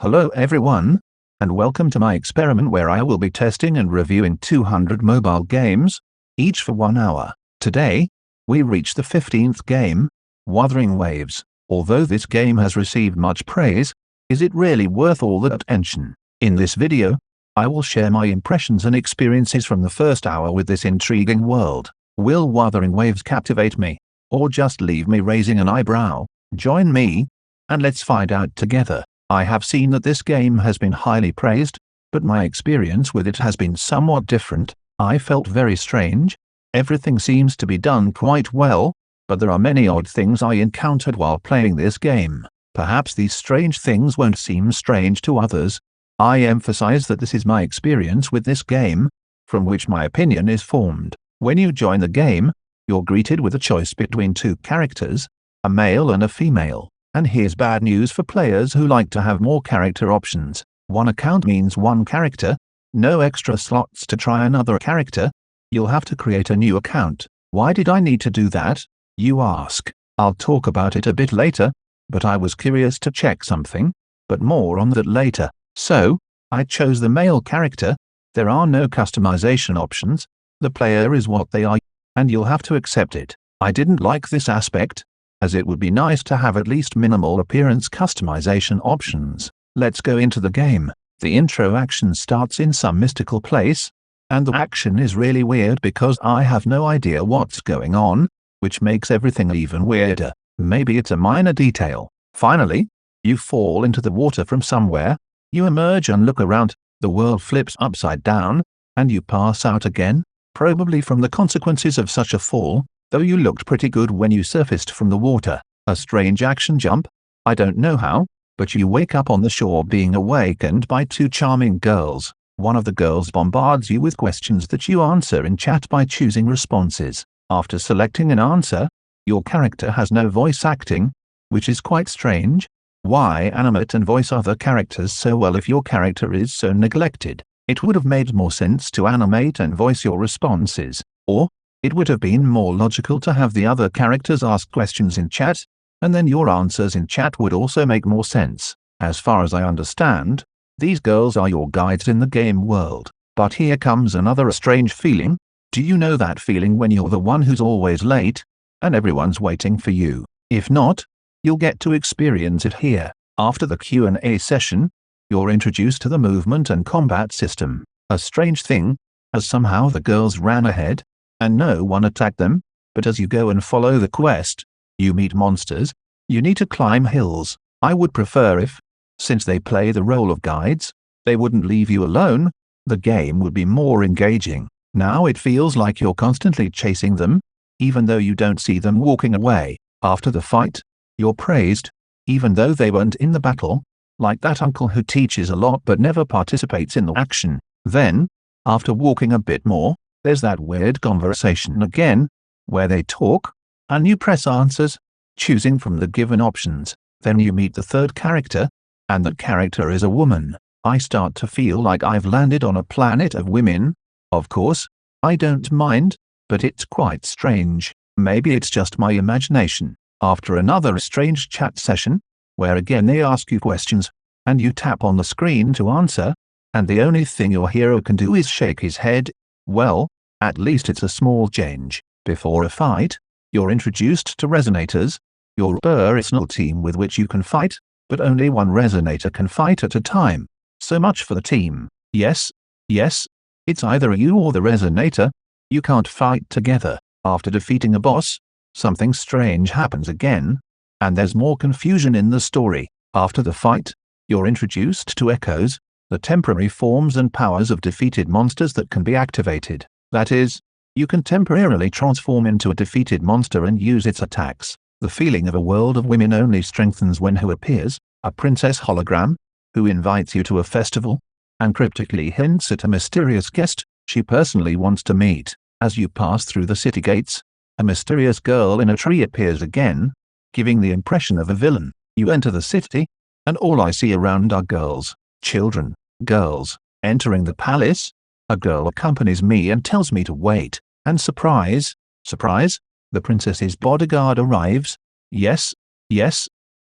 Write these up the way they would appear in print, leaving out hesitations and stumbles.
Hello everyone, and welcome to my experiment where I will be testing and reviewing 200 mobile games, each for 1 hour. Today, we reach the 15th game, Wuthering Waves. Although this game has received much praise, is it really worth all the attention? In this video, I will share my impressions and experiences from the first hour with this intriguing world. Will Wuthering Waves captivate me, or just leave me raising an eyebrow? Join me, and let's find out together. I have seen that this game has been highly praised, but my experience with it has been somewhat different. I felt very strange. Everything seems to be done quite well, but there are many odd things I encountered while playing this game. Perhaps these strange things won't seem strange to others. I emphasize that this is my experience with this game, from which my opinion is formed. When you join the game, you're greeted with a choice between two characters, a male and a female. And here's bad news for players who like to have more character options. One account means one character, no extra slots to try another character. You'll have to create a new account. Why did I need to do that, you ask? I'll talk about it a bit later, but I was curious to check something, but more on that later. So, I chose the male character. There are no customization options. The player is what they are, and you'll have to accept it. I didn't like this aspect, as it would be nice to have at least minimal appearance customization options. Let's go into the game. The intro action starts in some mystical place, and the action is really weird because I have no idea what's going on, which makes everything even weirder. Maybe it's a minor detail. Finally, you fall into the water from somewhere, you emerge and look around, the world flips upside down, and you pass out again, probably from the consequences of such a fall. Though you looked pretty good when you surfaced from the water. A strange action jump. I don't know how, but you wake up on the shore being awakened by two charming girls. One of the girls bombards you with questions that you answer in chat by choosing responses. After selecting an answer, your character has no voice acting, which is quite strange. Why animate and voice other characters so well if your character is so neglected? It would have made more sense to animate and voice your responses, or it would have been more logical to have the other characters ask questions in chat, and then your answers in chat would also make more sense. As far as I understand, these girls are your guides in the game world. But here comes another strange feeling. Do you know that feeling when you're the one who's always late, and everyone's waiting for you? If not, you'll get to experience it here. After the Q&A session, you're introduced to the movement and combat system. A strange thing, as somehow the girls ran ahead, and no one attacked them, but as you go and follow the quest, you meet monsters. You need to climb hills. I would prefer if, since they play the role of guides, they wouldn't leave you alone. The game would be more engaging. Now it feels like you're constantly chasing them, even though you don't see them walking away. After the fight, you're praised, even though they weren't in the battle, like that uncle who teaches a lot but never participates in the action. Then, after walking a bit more, there's that weird conversation again, where they talk, and you press answers, choosing from the given options. Then you meet the third character, and that character is a woman. I start to feel like I've landed on a planet of women. Of course, I don't mind, but it's quite strange. Maybe it's just my imagination. After another strange chat session, where again they ask you questions, and you tap on the screen to answer, and the only thing your hero can do is shake his head. Well, at least it's a small change. Before a fight, you're introduced to resonators, your personal team with which you can fight, but only one resonator can fight at a time. So much for the team. Yes, it's either you or the resonator. You can't fight together. After defeating a boss, something strange happens again, and there's more confusion in the story. After the fight, you're introduced to echoes, the temporary forms and powers of defeated monsters that can be activated. That is, you can temporarily transform into a defeated monster and use its attacks. The feeling of a world of women only strengthens when who appears, a princess hologram, who invites you to a festival, and cryptically hints at a mysterious guest she personally wants to meet. As you pass through the city gates, a mysterious girl in a tree appears again, giving the impression of a villain. You enter the city, and all I see around are girls, children, girls. Entering the palace, a girl accompanies me and tells me to wait, and surprise, the princess's bodyguard arrives. Yes,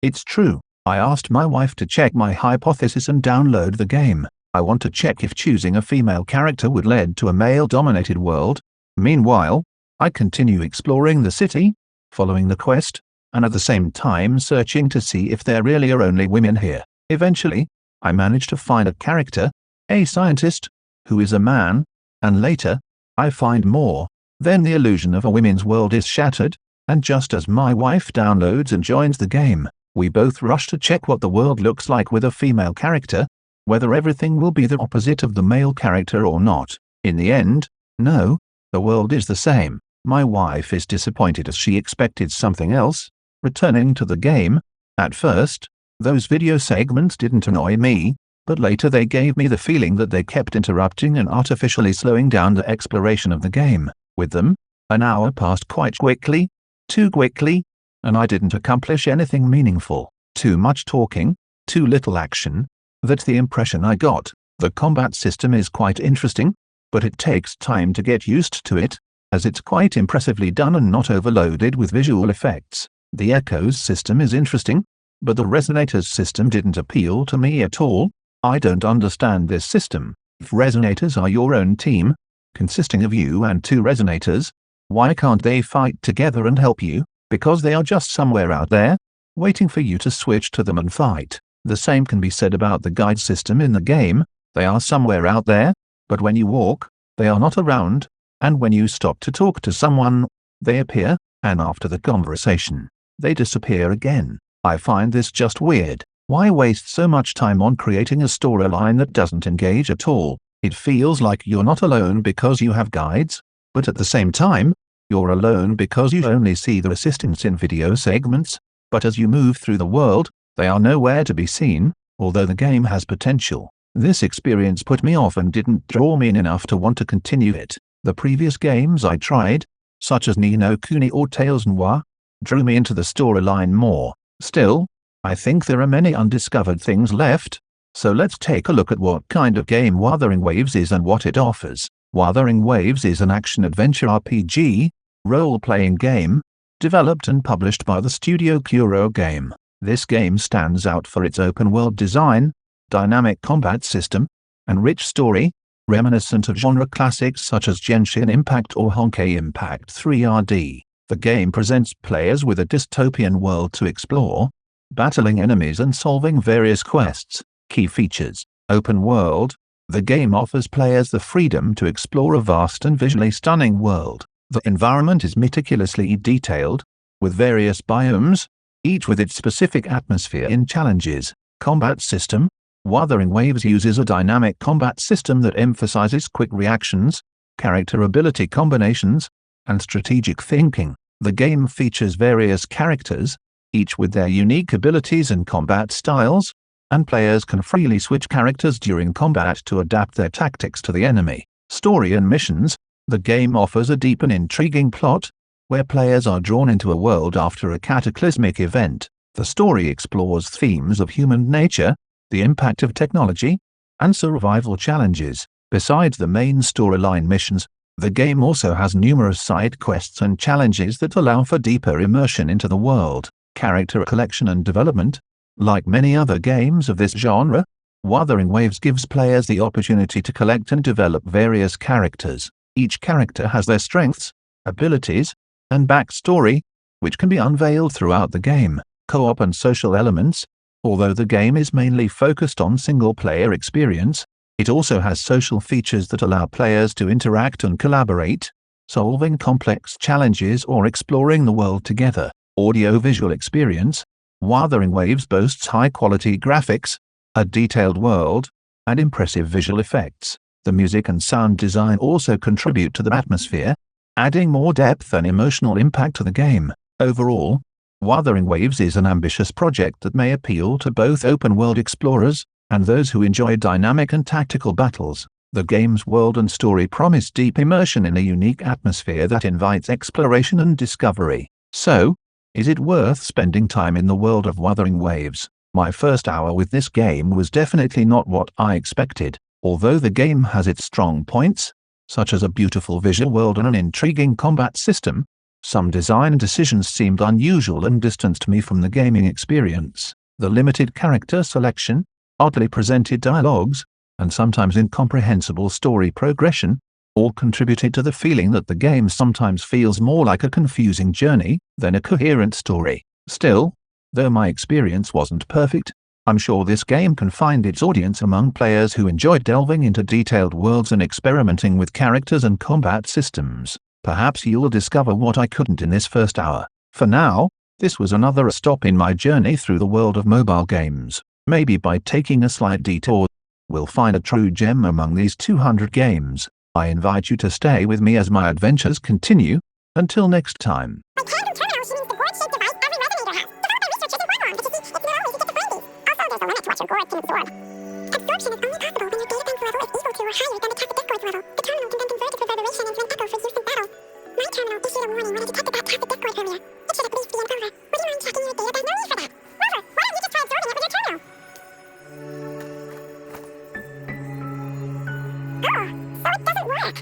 it's true. I asked my wife to check my hypothesis and download the game. I want to check if choosing a female character would lead to a male-dominated world. Meanwhile, I continue exploring the city, following the quest, and at the same time searching to see if there really are only women here. Eventually, I manage to find a character, a scientist, who is a man, and later, I find more. Then the illusion of a women's world is shattered, and just as my wife downloads and joins the game, we both rush to check what the world looks like with a female character, whether everything will be the opposite of the male character or not. In the end, no, the world is the same. My wife is disappointed as she expected something else. Returning to the game, at first, those video segments didn't annoy me, but later they gave me the feeling that they kept interrupting and artificially slowing down the exploration of the game. With them, an hour passed quite quickly, too quickly, and I didn't accomplish anything meaningful. Too much talking, too little action. That's the impression I got. The combat system is quite interesting, but it takes time to get used to it, as it's quite impressively done and not overloaded with visual effects. The echoes system is interesting, but the resonators system didn't appeal to me at all. I don't understand this system. If resonators are your own team, consisting of you and 2 resonators, why can't they fight together and help you? Because they are just somewhere out there, waiting for you to switch to them and fight. The same can be said about the guide system in the game. They are somewhere out there, but when you walk, they are not around, and when you stop to talk to someone, they appear, and after the conversation, they disappear again. I find this just weird. Why waste so much time on creating a storyline that doesn't engage at all? It feels like you're not alone because you have guides, but at the same time, you're alone because you only see the assistants in video segments, but as you move through the world, they are nowhere to be seen, although the game has potential. This experience put me off and didn't draw me in enough to want to continue it. The previous games I tried, such as Ni no Kuni or Tales Noir, drew me into the storyline more. Still, I think there are many undiscovered things left, so let's take a look at what kind of game Wuthering Waves is and what it offers. Wuthering Waves is an action-adventure RPG, role-playing game, developed and published by the studio Kuro Game. This game stands out for its open-world design, dynamic combat system, and rich story, reminiscent of genre classics such as Genshin Impact or Honkai Impact 3RD. The game presents players with a dystopian world to explore, battling enemies and solving various quests. Key features: open world. The game offers players the freedom to explore a vast and visually stunning world. The environment is meticulously detailed, with various biomes, each with its specific atmosphere and challenges. Combat system. Wuthering Waves uses a dynamic combat system that emphasizes quick reactions, character ability combinations, and strategic thinking. The game features various characters, each with their unique abilities and combat styles, and players can freely switch characters during combat to adapt their tactics to the enemy. Story and missions. The game offers a deep and intriguing plot, where players are drawn into a world after a cataclysmic event. The story explores themes of human nature, the impact of technology, and survival challenges. Besides the main storyline missions, the game also has numerous side quests and challenges that allow for deeper immersion into the world. Character collection and development. Like many other games of this genre, Wuthering Waves gives players the opportunity to collect and develop various characters. Each character has their strengths, abilities, and backstory, which can be unveiled throughout the game. Co-op and social elements. Although the game is mainly focused on single-player experience, it also has social features that allow players to interact and collaborate, solving complex challenges or exploring the world together. Audio-visual experience. Wuthering Waves boasts high-quality graphics, a detailed world, and impressive visual effects. The music and sound design also contribute to the atmosphere, adding more depth and emotional impact to the game. Overall, Wuthering Waves is an ambitious project that may appeal to both open-world explorers and those who enjoy dynamic and tactical battles. The game's world and story promise deep immersion in a unique atmosphere that invites exploration and discovery. So, is it worth spending time in the world of Wuthering Waves? My first hour with this game was definitely not what I expected. Although the game has its strong points, such as a beautiful visual world and an intriguing combat system, some design decisions seemed unusual and distanced me from the gaming experience. The limited character selection, oddly presented dialogues, and sometimes incomprehensible story progression all contributed to the feeling that the game sometimes feels more like a confusing journey than a coherent story. Still, though my experience wasn't perfect, I'm sure this game can find its audience among players who enjoy delving into detailed worlds and experimenting with characters and combat systems. Perhaps you'll discover what I couldn't in this first hour. For now, this was another stop in my journey through the world of mobile games. Maybe by taking a slight detour, we'll find a true gem among these 200 games. I invite you to stay with me as my adventures continue. Until next time. By tandem terminal, she means the gourd-shaped device every resonator has. Developed by researchers in Hong Kong, because it's not always easy to get the brain. Also, there's a limit to what your gourd can absorb. Absorption is only possible when your data bank level is equal to or higher than the captive discord level. The terminal can then convert its reverberation into an echo for use in battle. My terminal issued a warning when it detected that captive discord earlier. It should at least be in Rover. Would you mind checking your data? There's no need for that. Rover, why don't you just try absorbing it with your terminal? Oh, so it doesn't work.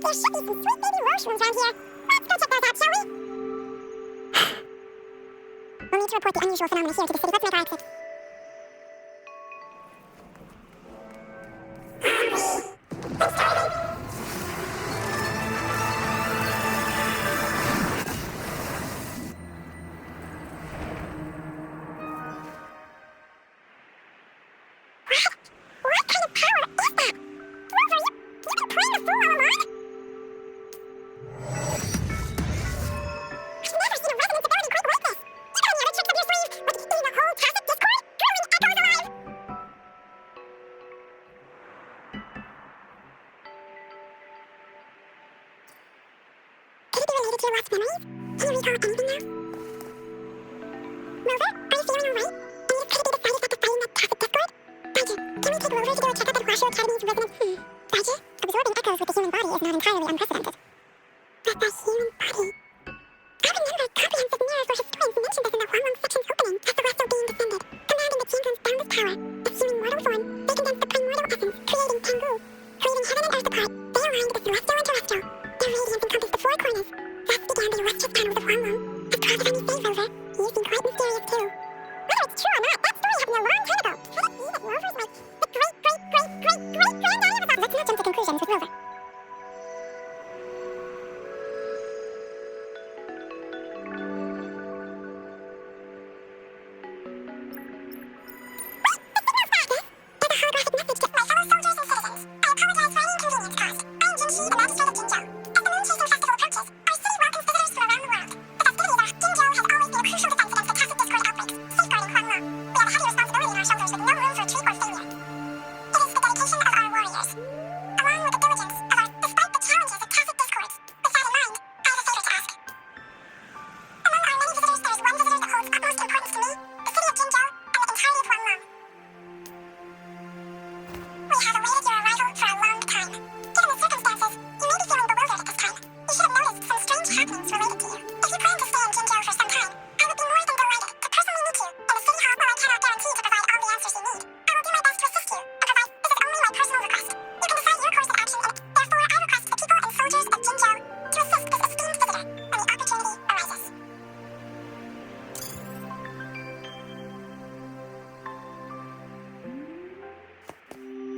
There should be some sweet baby mushrooms around here. Let's go check those out, shall we? We'll need to report the unusual phenomena here to the city. Let's make our exit. What kind of power is that? Rover, you've been playing the fool all along? I've never seen a resonance ability quite like this. You got any other tricks up your sleeve? Like eating the whole tacit discord? Brewing echoes alive? Could it be related to your lost memories? Can you recall anything now? Rover, are you feeling alright? And could it be the side effect of fighting that tacit discord? Badger, can we take Rover to do a checkup at Washoe Academy's resonance? Badger, absorbing echoes with the human body is not entirely unprecedented. But the human body... I remember comprehensive mirrors where historians mentioned this in the Huanglong section's opening as the Resto being descended, commanding the Tiangon's boundless power. Assuming mortal form, they condensed the primordial essence, creating Tengu. Creating heaven and earth apart, they aligned the celestial and terrestrial. Their radiance encompassed the four corners. Thus began the illustrious annals of Huanglong. As cause of any fate, Rover, you seem quite mysterious too. Whether it's true or not, that story happened a long time ago. Could it be that Rover's like the great-great-great-great-great-granddaddy of us? Let's not jump to conclusions with Rover.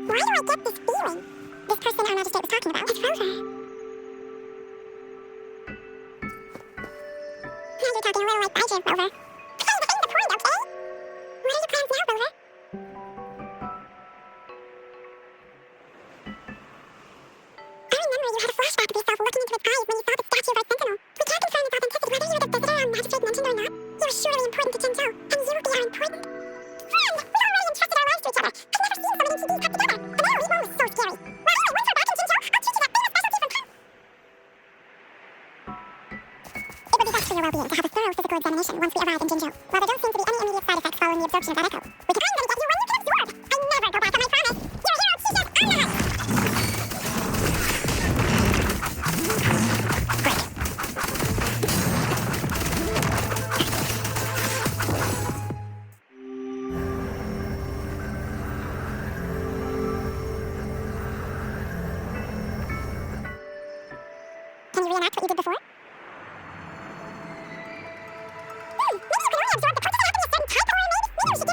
Why do I get this feeling? This person our magistrate was talking about is Rover. Now you're talking a little like Badger, Rover. Hey, defend the point, okay? What are your plans now, Rover? I remember you had a flashback of yourself looking into its eyes when you saw the statue of our sentinel. We can't confirm its authenticity. Whether you were the visitor our magistrate mentioned or not, you were surely important to Jinzhou, and you would be our important friend. We already entrusted our lives to each other. I've never seen so many TVs cut together. And now we were so scary. Well, anyway, once we're back in Jinzhou, I'll teach you that famous specialty from Kung. It would be best for your well-being to have a thorough physical examination once we arrive in Jinzhou. While there don't seem to be any immediate side effects following the absorption of that echo, we can find that get you when you can absorb. I never go back on my promise. You're a hero, T-shirt, on the hunt.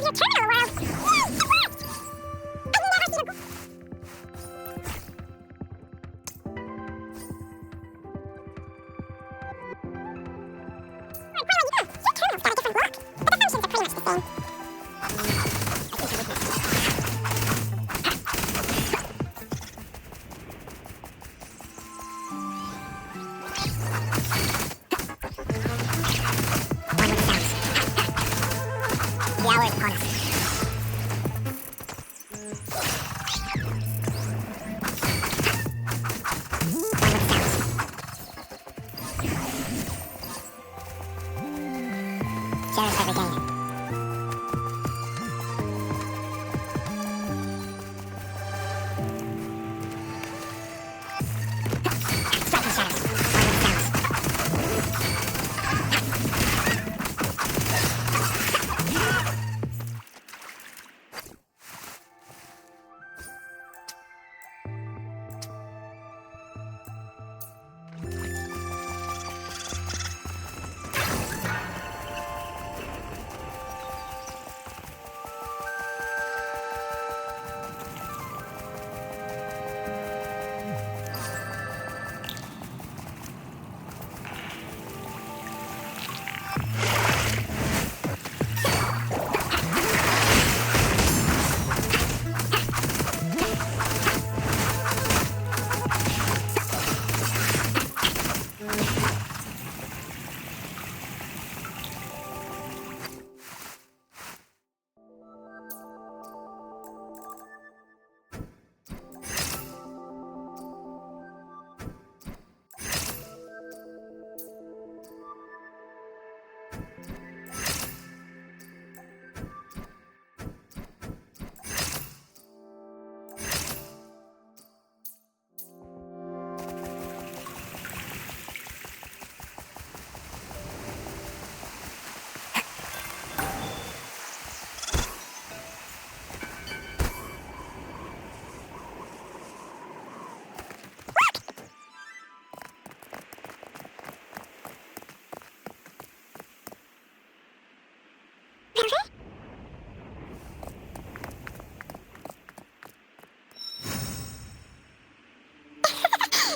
your terminal world. Yay, it worked! I've never seen a... Wait, where are you go? Your terminal's got a different look, but the functions are pretty much the same. The hour is upon us. Sheriff every day. Striking shadows.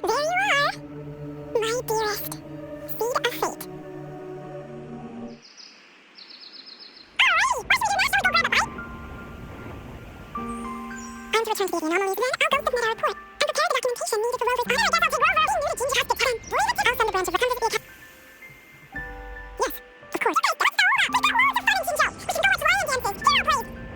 There you are, my dearest seed of fate. Alrighty, what should we do next? Shall we go grab a bite? I'm to return to the anomalies, then I'll go submit our report and prepare the documentation needed for Rover's... I guess I'll take Rover in Unity to have to come. I'll send the branch of the compass to the Yes, of course. Wait, don't stop! We've got loads of fun in Jinzhou. We can go watch lion dances. Hero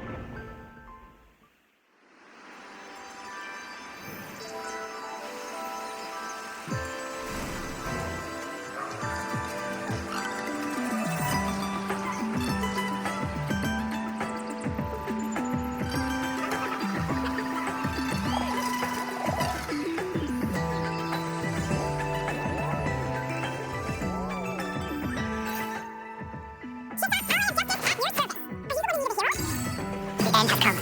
parades. The end has come.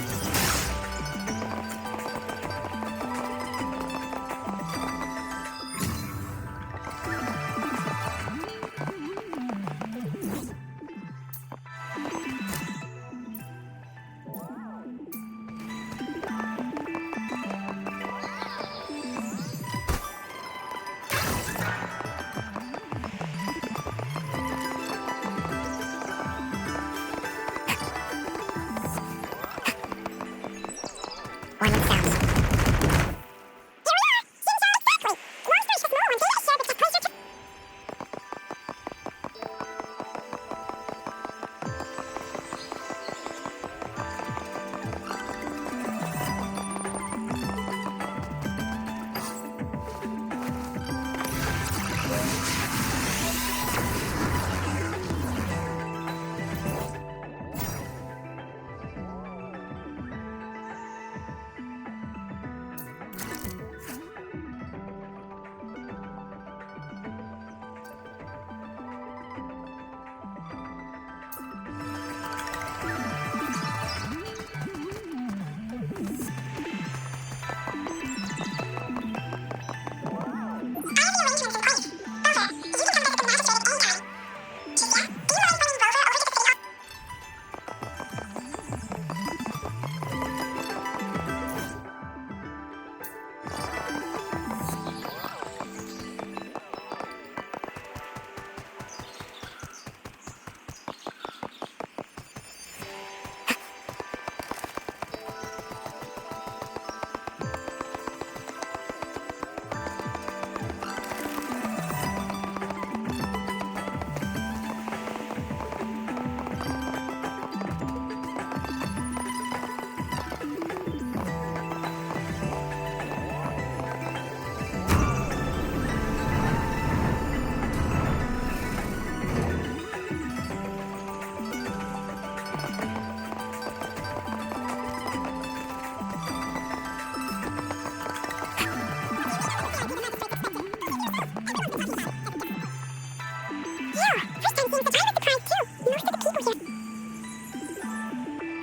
First time seeing such I was surprised too. Most of the people here.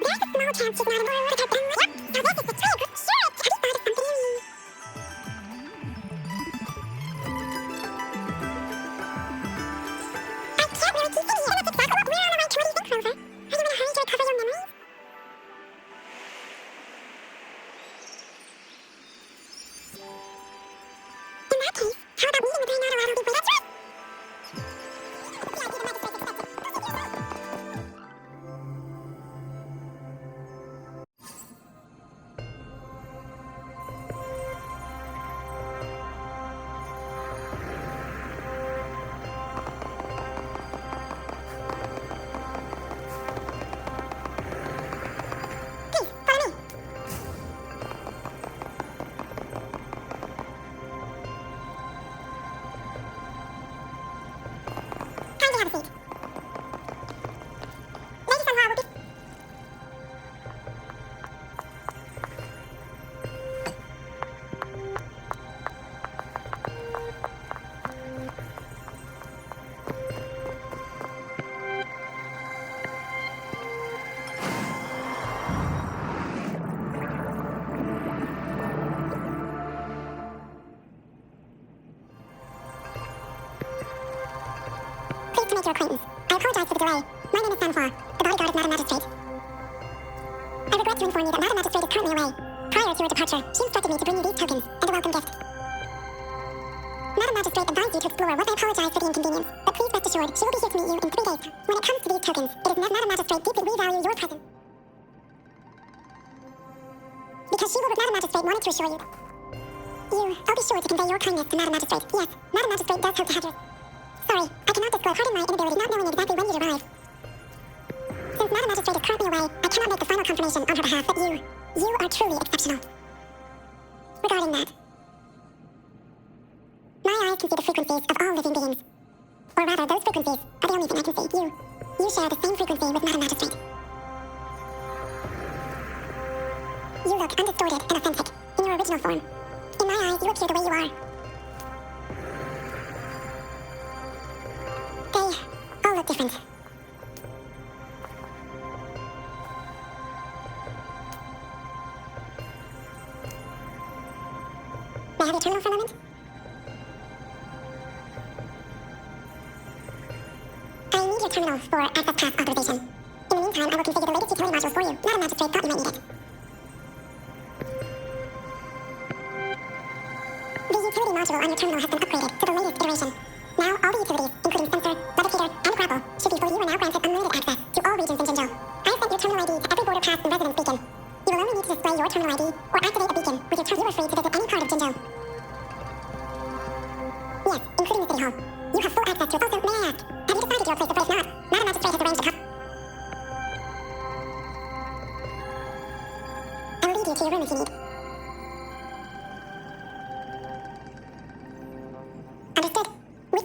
There's a small chance she's not a moral type anyway. Yep, so this is the trigger. Sure, have you thought of something new? I can't really keep it here. That's exactly what we're on the right to. What do you think, Clover? Are you in a hurry to recover your memories? In that case, how about meeting with her not allowed to be that's right? Yeah, the magistrate expected. Please, follow me. Kindly have a seat. Lady Sunhar will be... Pleased to make your acquaintance. I apologize for the delay. My name is Sunflower, the bodyguard of Madam Magistrate. I regret to inform you that Madam Magistrate is currently away. Prior to your departure, she instructed me to bring you these tokens and a welcome gift. Madam Magistrate advised you to explore what I apologize for the inconvenience, but please rest assured she will be here to meet you in 3 days. When it comes to these tokens, it is Madam Magistrate deeply we value your presence. Because she will, Madam Magistrate wanted to assure you that I'll be sure to convey your kindness to Madam Magistrate. Yes, Madam Magistrate does hope to have your... Sorry, I cannot disclose. Pardon my inability, not knowing exactly when you'd arrive. Since Madam Magistrate is currently away, I cannot make the final confirmation on her behalf, but you are truly exceptional. Regarding that, my eyes can see the frequencies of all living beings. Or rather, those frequencies are the only thing I can see. You share the same frequency with Madam Magistrate. You look undistorted and authentic, in your original form. In my eyes, you appear the way you are. They all look different. May I have your terminal for a moment? I need your terminal for access pass authorization. In the meantime, I will configure the latest utility modules for you. Madam Magistrate thought you might need it. The utility module on your terminal has been upgraded to the latest iteration. Now, all the utilities, including sensor, levitator, and grapple, should be for you are now granted unlimited access to all regions in Jinzhou. I have sent your terminal ID to every border pass and residence beacon. You will only need to display your terminal ID or activate a beacon with your terminal. You are free to visit any part of Jinzhou. Yes, including the city hall. You have full access to it. Also, may I ask, have you decided your place of birth? Not. Madam Magistrate has arranged a cup. I will lead you to your room if you need. Understood. Oui.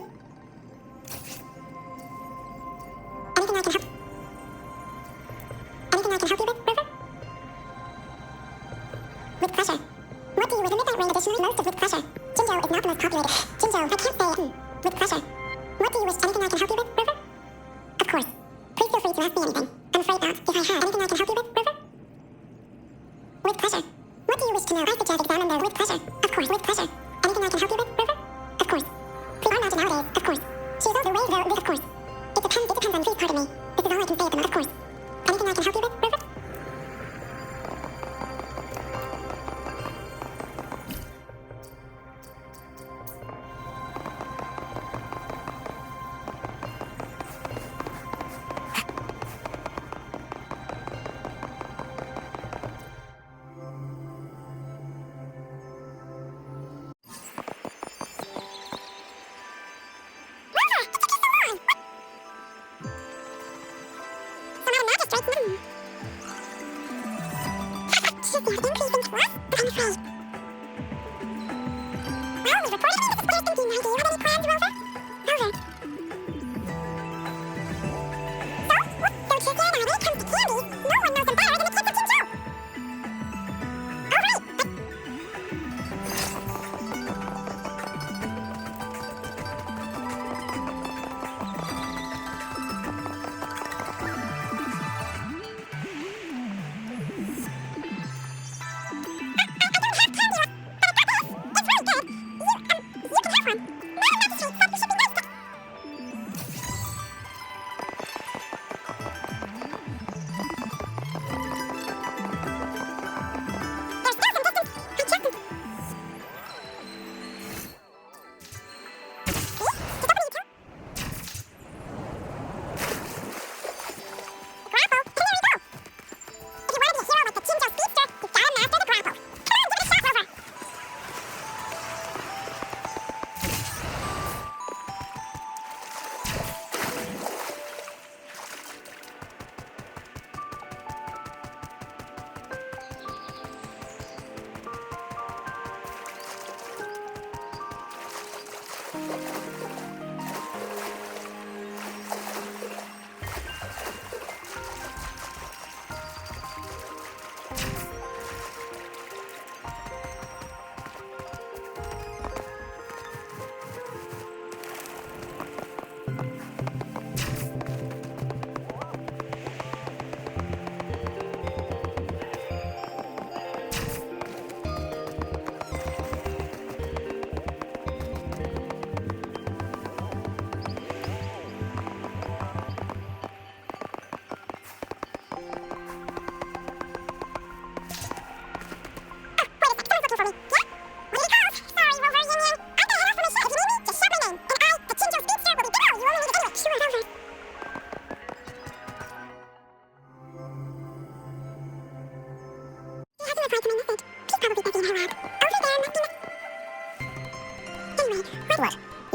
Anything I can help? Anything I can help you with, River? With pleasure. What do you with a midnight rain additionally? Most of with pleasure. Jinzhou is not the most populated. Jinzhou, I can't say with pleasure. What do you wish? Anything I can help you with, River? Of course. Please feel free to ask me anything. I'm afraid not. If I had anything I can help you with, River? With pleasure. What do you wish to know? I suggest examine the with pleasure. Of course, with pleasure. Anything I can help you with, River? Of course. Please are magic nowadays, of course. She is older way though, of course. It depends on, please pardon me. This is all I can say at the moment, of course. Anything I can help you with, River? River, it took you so long! So Madam Magistrate,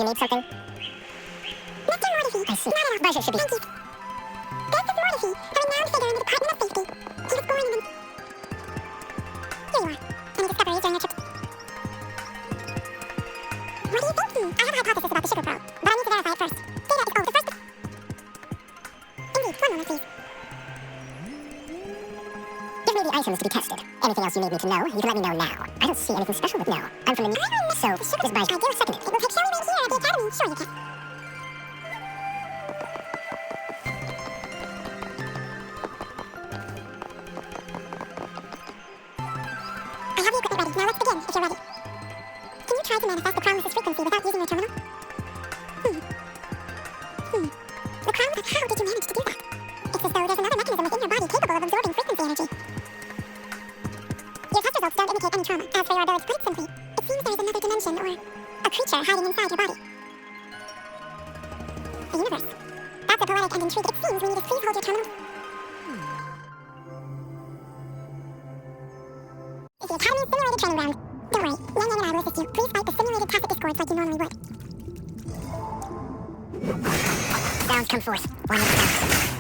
need something? Mr. Mortisy. I see. Not enough. Budget should be. Thank you. This is Mortisy, a renowned figure in the Department of Safety. He was born in the... Here you are. Any discoveries during your trip? What do you think? I have a hypothesis about the sugar pearl, but I need to verify it first. Data is the first... Indeed. One moment, please. Give me the items to be tested. Anything else you need me to know, you can let me know now. I don't see anything special with no. I'm from the... So, the sugar is by... I do a second. It will take Shelly right here at the academy. Sure you can. I have the equipment ready. Now let's begin, if you're ready. Can you try to manifest the Crownless's frequency without using your terminal? The Crown... How did you manage to do that? It's as though there's another mechanism within your body capable of absorbing frequency energy. Your test results don't indicate any trauma. As for your ability to put it simply, it seems there is another dimension or a creature hiding inside your body. A universe. That's a poetic and intrigue. It seems we need to please hold your terminal. It's the Academy's simulated training ground. Don't worry, Yang Yang and I will assist you. Please fight the simulated tacit discords like you normally would. Sounds come forth. One of the sounds.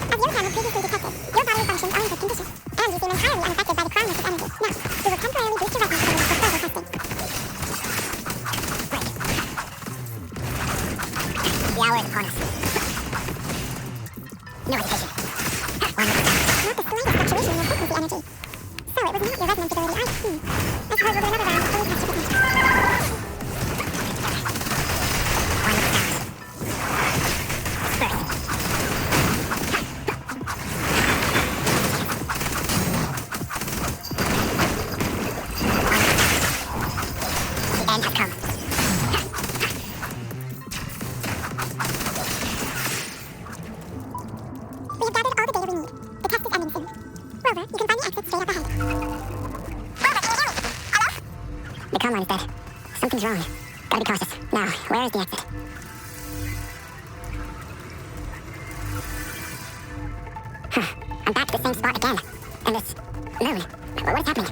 As your time previously detected, your body functions are in good condition, and you seem entirely unaffected by the Crownless's energy. Now, we will temporarily boost your resonance ability for further testing. The hour is upon us. No hesitation. One minute. Not the slightest fluctuation in your frequency energy. So it was not your resonance ability. I suppose we'll do another round to fully test your potential. One minute sounds. First. The end has come. We have gathered all the data we need. The test is ending soon. Rover, you can find the exit straight up ahead. Rover, can you hear me? Hello? The comm line is dead. Something's wrong. Gotta be cautious. Now, where is the exit? I'm back to the same spot again. And this moon. What is happening?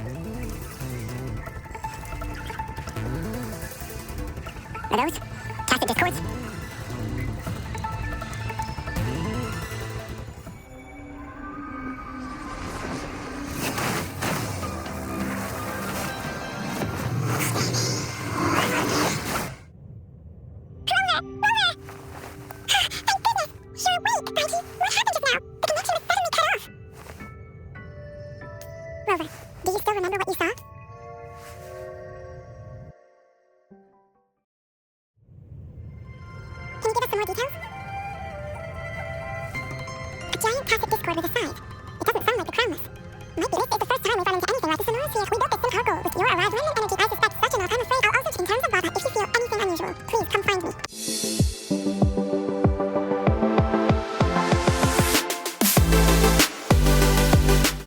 Are those tacit discords? Rover, do you still remember what you saw? Can you give us some more details? A giant tacit discord with a scythe. It doesn't sound like the Crownless. Might be this is the first time we've run into anything like the Sonoris. We built this in cargo. With your arrived remnant energy, I suspect such enough. I'm afraid I'll also check in terms of Baba if you feel anything unusual. Please come find me.